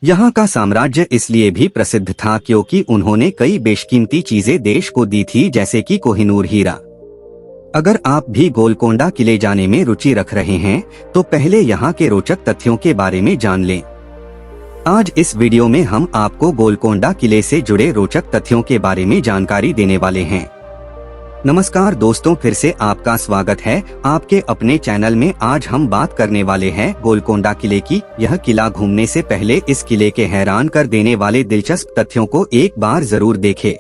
यहाँ का साम्राज्य इसलिए भी प्रसिद्ध था क्योंकि उन्होंने कई बेशकीमती चीजें देश को दी थी, जैसे कि कोहिनूर हीरा। अगर आप भी गोलकोंडा किले जाने में रुचि रख रहे हैं तो पहले यहाँ के रोचक तथ्यों के बारे में जान लें। आज इस वीडियो में हम आपको गोलकोंडा किले से जुड़े रोचक तथ्यों के बारे में जानकारी देने वाले हैं। नमस्कार दोस्तों, फिर से आपका स्वागत है आपके अपने चैनल में। आज हम बात करने वाले हैं गोलकोंडा किले की। यह किला घूमने से पहले इस किले के हैरान कर देने वाले दिलचस्प तथ्यों को एक बार जरूर देखें।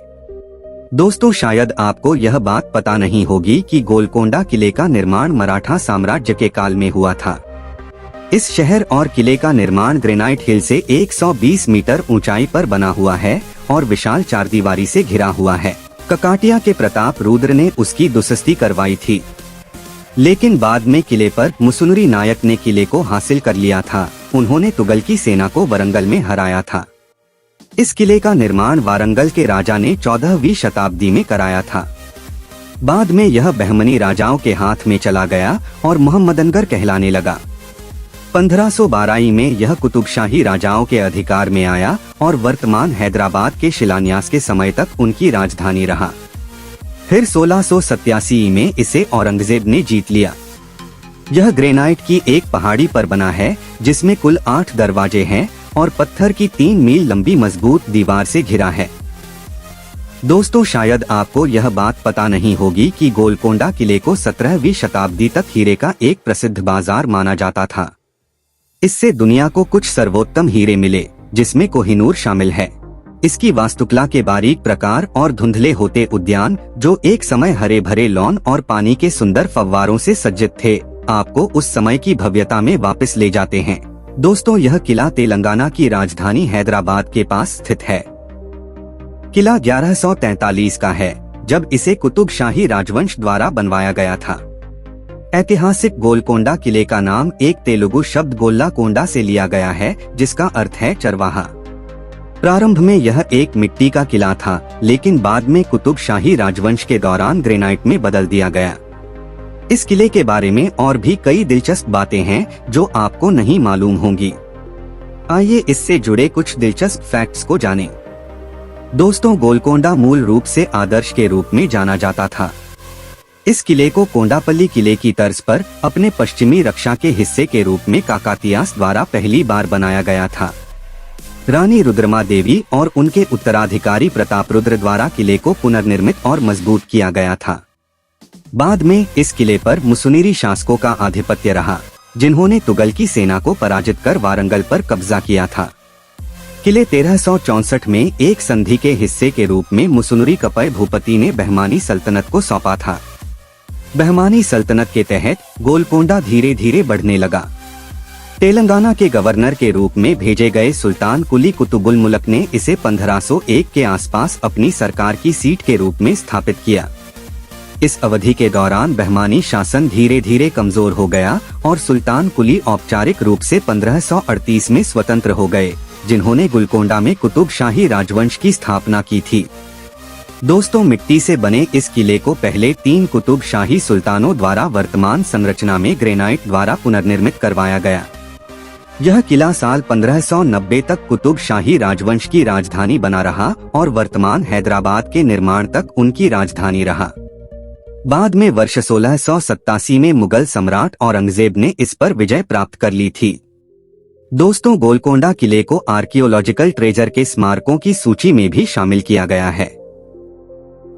दोस्तों, शायद आपको यह बात पता नहीं होगी कि गोलकोंडा किले का निर्माण मराठा साम्राज्य के काल में हुआ था। इस शहर और किले का निर्माण ग्रेनाइट हिल से 120 मीटर ऊंचाई पर बना हुआ है और विशाल चारदीवारी से घिरा हुआ है। ककाटिया के प्रताप रुद्र ने उसकी दुरुस्ती करवाई थी, लेकिन बाद में किले पर मुसुनुरी नायक ने किले को हासिल कर लिया था। उन्होंने तुगलकी सेना को वारंगल में हराया था। इस किले का निर्माण वारंगल के राजा ने 14वीं शताब्दी में कराया था। बाद में यह बहमनी राजाओं के हाथ में चला गया और मोहम्मदनगर कहलाने लगा। 1512 में यह कुतुबशाही राजाओं के अधिकार में आया और वर्तमान हैदराबाद के शिलान्यास के समय तक उनकी राजधानी रहा। फिर 1687 में इसे औरंगजेब ने जीत लिया। यह ग्रेनाइट की एक पहाड़ी पर बना है जिसमें कुल 8 दरवाजे हैं और पत्थर की 3 मील लंबी मजबूत दीवार से घिरा है। दोस्तों, शायद आपको यह बात पता नहीं होगी कि गोलकोंडा किले को 17वीं शताब्दी तक हीरे का एक प्रसिद्ध बाजार माना जाता था। इससे दुनिया को कुछ सर्वोत्तम हीरे मिले, जिसमें कोहिनूर शामिल है। इसकी वास्तुकला के बारीक प्रकार और धुंधले होते उद्यान, जो एक समय हरे भरे लॉन और पानी के सुंदर फव्वारों से सज्जित थे, आपको उस समय की भव्यता में वापस ले जाते हैं। दोस्तों, यह किला तेलंगाना की राजधानी हैदराबाद के पास स्थित है। किला 1143 का है, जब इसे कुतुब शाही राजवंश द्वारा बनवाया गया था। ऐतिहासिक गोलकोंडा किले का नाम एक तेलुगु शब्द गोल्लाकोंडा से लिया गया है, जिसका अर्थ है चरवाहा। प्रारंभ में यह एक मिट्टी का किला था, लेकिन बाद में कुतुब शाही राजवंश के दौरान ग्रेनाइट में बदल दिया गया। इस किले के बारे में और भी कई दिलचस्प बातें हैं जो आपको नहीं मालूम होंगी। आइए इससे जुड़े कुछ दिलचस्प फैक्ट्स को जानें। दोस्तों, गोलकोंडा मूल रूप से आदर्श के रूप में जाना जाता था। इस किले को कोंडापल्ली किले की तर्ज पर अपने पश्चिमी रक्षा के हिस्से के रूप में काकातीयास द्वारा पहली बार बनाया गया था। रानी रुद्रमा देवी और उनके उत्तराधिकारी प्रतापरुद्र द्वारा किले को पुनर्निर्मित और मजबूत किया गया था। बाद में इस किले पर मुसुनुरी शासकों का आधिपत्य रहा, जिन्होंने तुगलकी सेना को पराजित कर वारंगल पर कब्जा किया था। किले 1364 में एक संधि के हिस्से के रूप में मुसुनुरी कपय भूपति ने बहमानी सल्तनत को सौंपा था। बहमानी सल्तनत के तहत गोलकोंडा धीरे धीरे बढ़ने लगा। तेलंगाना के गवर्नर के रूप में भेजे गए सुल्तान कुली कुतुबुल मुल्क ने इसे 1501 के आसपास अपनी सरकार की सीट के रूप में स्थापित किया। इस अवधि के दौरान बहमानी शासन धीरे धीरे कमजोर हो गया और सुल्तान कुली औपचारिक रूप से 1538 में स्वतंत्र हो गए, जिन्होंने गोलकोंडा में कुतुब शाही राजवंश की स्थापना की थी। दोस्तों, मिट्टी से बने इस किले को पहले 3 कुतुब शाही सुल्तानों द्वारा वर्तमान संरचना में ग्रेनाइट द्वारा पुनर्निर्मित करवाया गया। यह किला साल 1590 तक कुतुब शाही राजवंश की राजधानी बना रहा और वर्तमान हैदराबाद के निर्माण तक उनकी राजधानी रहा। बाद में वर्ष 1687 में मुगल सम्राट औरंगजेब ने इस पर विजय प्राप्त कर ली थी। दोस्तों, गोलकोंडा किले को आर्कियोलॉजिकल ट्रेजर के स्मारकों की सूची में भी शामिल किया गया है।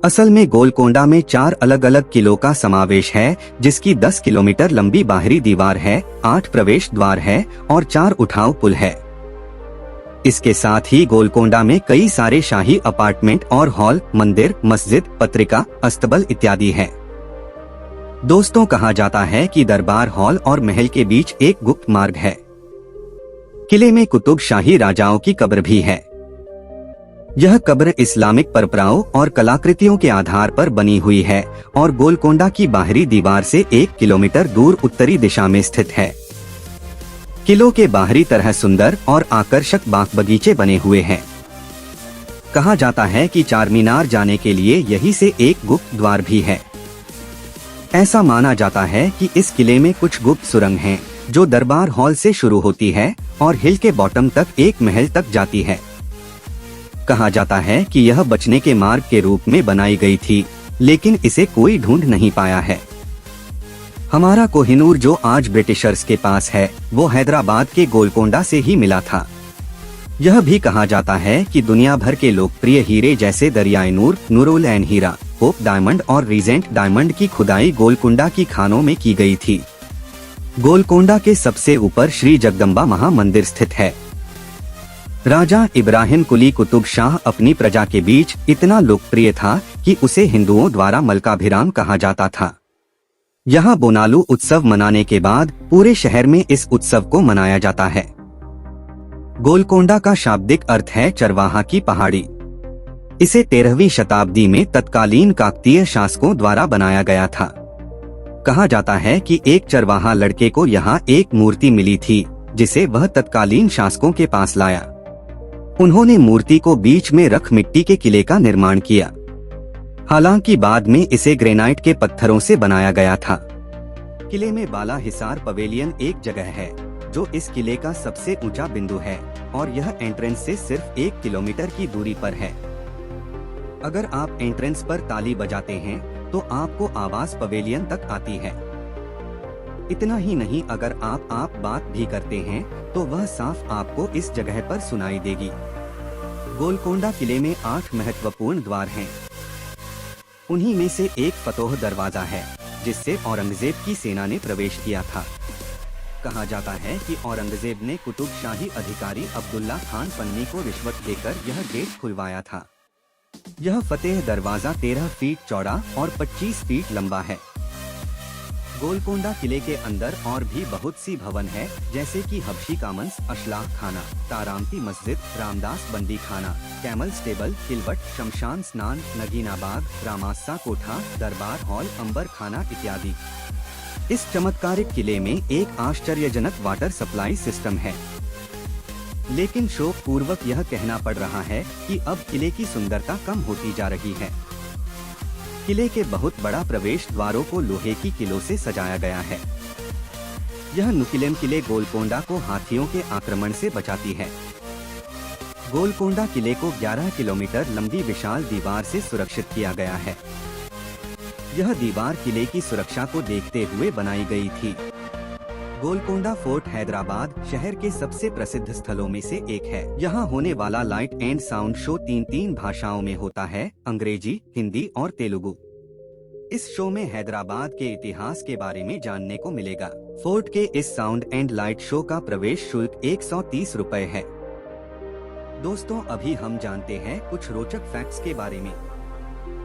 असल में गोलकोंडा में 4 अलग अलग किलों का समावेश है, जिसकी 10 किलोमीटर लंबी बाहरी दीवार है, 8 प्रवेश द्वार है और 4 उठाव पुल है। इसके साथ ही गोलकोंडा में कई सारे शाही अपार्टमेंट और हॉल, मंदिर, मस्जिद, पत्रिका, अस्तबल इत्यादि है। दोस्तों, कहा जाता है कि दरबार हॉल और महल के बीच एक गुप्त मार्ग है। किले में कुतुब शाही राजाओं की कब्र भी है। यह कब्र इस्लामिक परंपराओं और कलाकृतियों के आधार पर बनी हुई है और गोलकोंडा की बाहरी दीवार से 1 किलोमीटर दूर उत्तरी दिशा में स्थित है। किलों के बाहरी तरह सुंदर और आकर्षक बाग बगीचे बने हुए हैं। कहा जाता है कि चारमीनार जाने के लिए यहीं से एक गुप्त द्वार भी है। ऐसा माना जाता है कि इस किले में कुछ गुप्त सुरंग हैं, जो दरबार हॉल से शुरू होती है और हिल के बॉटम तक एक महल तक जाती है। कहा जाता है कि यह बचने के मार्ग के रूप में बनाई गई थी, लेकिन इसे कोई ढूंढ नहीं पाया है। हमारा कोहिनूर जो आज ब्रिटिशर्स के पास है, वो हैदराबाद के गोलकोंडा से ही मिला था। यह भी कहा जाता है कि दुनिया भर के लोकप्रिय हीरे जैसे दरियाए नूर, नूरुल एन हीरा, होप डायमंड और रीजेंट डायमंड की खुदाई गोलकोंडा की खानों में की गई थी। गोलकोंडा के सबसे ऊपर श्री जगदम्बा महामंदिर स्थित है। राजा इब्राहिम कुली कुतुब शाह अपनी प्रजा के बीच इतना लोकप्रिय था कि उसे हिंदुओं द्वारा मलकाभिराम कहा जाता था। यहाँ बोनालू उत्सव मनाने के बाद पूरे शहर में इस उत्सव को मनाया जाता है। गोलकोंडा का शाब्दिक अर्थ है चरवाहा की पहाड़ी। इसे 13वीं शताब्दी में तत्कालीन काकतीय शासकों द्वारा बनाया गया था। कहा जाता है कि एक चरवाहा लड़के को यहाँ एक मूर्ति मिली थी, जिसे वह तत्कालीन शासकों के पास लाया। उन्होंने मूर्ति को बीच में रख मिट्टी के किले का निर्माण किया। हालांकि बाद में इसे ग्रेनाइट के पत्थरों से बनाया गया था। किले में बाला हिसार पवेलियन एक जगह है, जो इस किले का सबसे ऊंचा बिंदु है और यह एंट्रेंस से सिर्फ 1 किलोमीटर की दूरी पर है। अगर आप एंट्रेंस पर ताली बजाते हैं तो आपको आवाज पवेलियन तक आती है। इतना ही नहीं, अगर आप बात भी करते हैं तो वह साफ आपको इस जगह पर सुनाई देगी। गोलकोंडा किले में 8 महत्वपूर्ण द्वार हैं। उन्हीं में से एक फतोह दरवाजा है, जिससे औरंगजेब की सेना ने प्रवेश किया था। कहा जाता है कि औरंगजेब ने कुतुब शाही अधिकारी अब्दुल्ला खान पन्नी को रिश्वत देकर यह गेट खुलवाया था। यह फतेह दरवाजा 13 फीट चौड़ा और 25 फीट लंबा है। गोलकोंडा किले के अंदर और भी बहुत सी भवन है, जैसे कि हबशी कामन्स, अशलाह खाना, तारामती मस्जिद, रामदास बंदी खाना, कैमल स्टेबल, किलबट, शमशान स्नान, नगीना बाग, रामास्सा कोठा, दरबार हॉल, अंबर खाना इत्यादि। इस चमत्कारिक किले में एक आश्चर्यजनक वाटर सप्लाई सिस्टम है। लेकिन शोक पूर्वक यह कहना पड़ रहा है कि अब किले की सुंदरता कम होती जा रही है। किले के बहुत बड़ा प्रवेश द्वारों को लोहे की किलों से सजाया गया है। यह नुकिलेम किले गोलकोंडा को हाथियों के आक्रमण से बचाती है। गोलकोंडा किले को 11 किलोमीटर लंबी विशाल दीवार से सुरक्षित किया गया है। यह दीवार किले की सुरक्षा को देखते हुए बनाई गई थी। गोलकोंडा फोर्ट हैदराबाद शहर के सबसे प्रसिद्ध स्थलों में से एक है। यहाँ होने वाला लाइट एंड साउंड शो 3 भाषाओं में होता है, अंग्रेजी, हिंदी और तेलुगु। इस शो में हैदराबाद के इतिहास के बारे में जानने को मिलेगा। फोर्ट के इस साउंड एंड लाइट शो का प्रवेश शुल्क 130 रुपए है। दोस्तों, अभी हम जानते हैं कुछ रोचक फैक्ट्स के बारे में।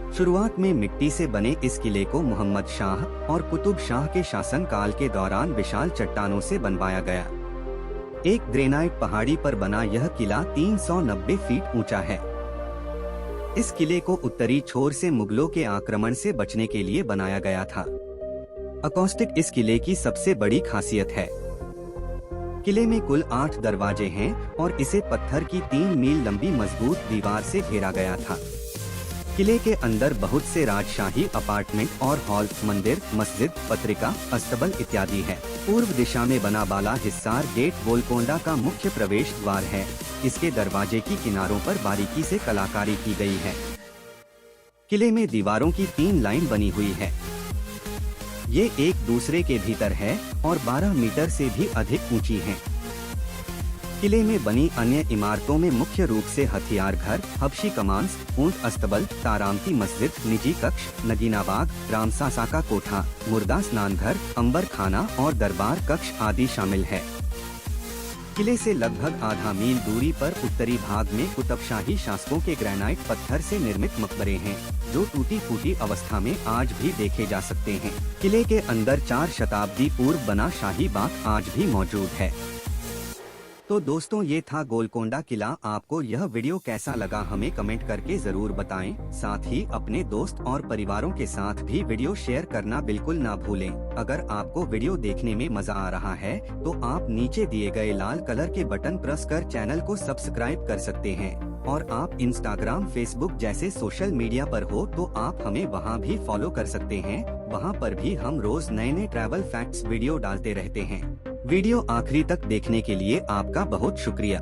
शुरुआत में मिट्टी से बने इस किले को मोहम्मद शाह और कुतुब शाह के शासन काल के दौरान विशाल चट्टानों से बनवाया गया। एक ग्रेनाइट पहाड़ी पर बना यह किला 390 फीट ऊंचा है। इस किले को उत्तरी छोर से मुगलों के आक्रमण से बचने के लिए बनाया गया था। अकॉस्टिक इस किले की सबसे बड़ी खासियत है। किले में कुल 8 दरवाजे हैं और इसे पत्थर की 3 मील लंबी मजबूत दीवार से घेरा गया था। किले के अंदर बहुत से राजशाही अपार्टमेंट और हॉल, मंदिर, मस्जिद, पत्रिका, अस्तबल इत्यादि है। पूर्व दिशा में बना बाला हिस्सार गेट गोलकोंडा का मुख्य प्रवेश द्वार है। इसके दरवाजे की किनारों पर बारीकी से कलाकारी की गई है। किले में दीवारों की 3 लाइन बनी हुई है। ये एक दूसरे के भीतर है और 12 मीटर से भी अधिक ऊंची हैं। किले में बनी अन्य इमारतों में मुख्य रूप से हथियार घर, हबशी कमांस, ऊंट अस्तबल, तारामती मस्जिद, निजी कक्ष, नगीना बाग, रामसासा का कोठा, मुर्दा स्नान घर, अंबर खाना और दरबार कक्ष आदि शामिल है। किले से लगभग आधा मील दूरी पर उत्तरी भाग में कुतुबशाही शासकों के ग्रेनाइट पत्थर से निर्मित मकबरे हैं, जो टूटी फूटी अवस्था में आज भी देखे जा सकते हैं। किले के अंदर 4 शताब्दी पूर्व बना शाही बाग आज भी मौजूद है। तो दोस्तों, ये था गोलकोंडा किला। आपको यह वीडियो कैसा लगा हमें कमेंट करके जरूर बताएं। साथ ही अपने दोस्त और परिवारों के साथ भी वीडियो शेयर करना बिल्कुल ना भूलें। अगर आपको वीडियो देखने में मजा आ रहा है तो आप नीचे दिए गए लाल कलर के बटन प्रेस कर चैनल को सब्सक्राइब कर सकते हैं। और आप इंस्टाग्राम, फेसबुक जैसे सोशल मीडिया पर हो तो आप हमें वहाँ भी फॉलो कर सकते हैं। वहाँ पर भी हम रोज नए ट्रैवल फैक्ट्स वीडियो डालते रहते हैं। वीडियो आखिरी तक देखने के लिए आपका बहुत शुक्रिया।